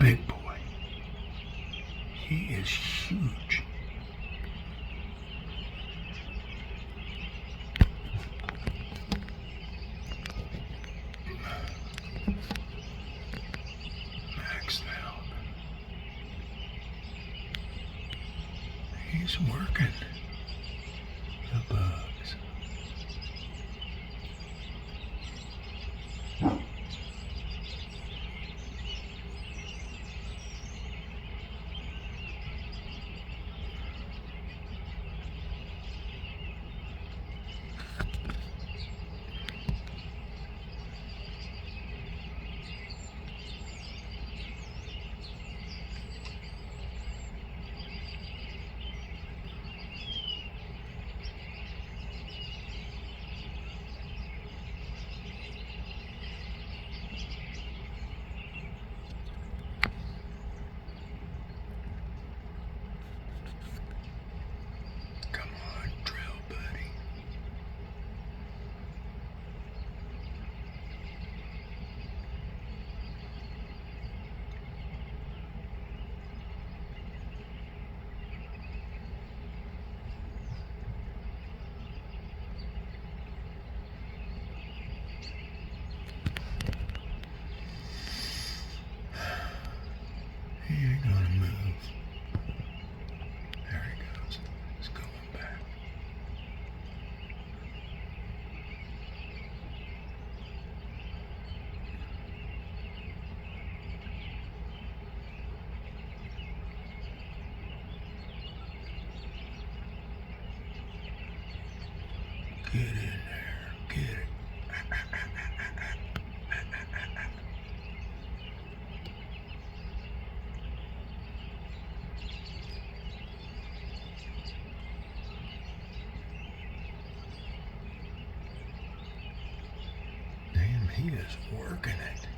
big boy. He is huge. Maxed out. He's working the bugs. Come on, drill buddy. He ain't gonna move. There he goes. He's going back. Get in there. Get it. Damn, he is working it.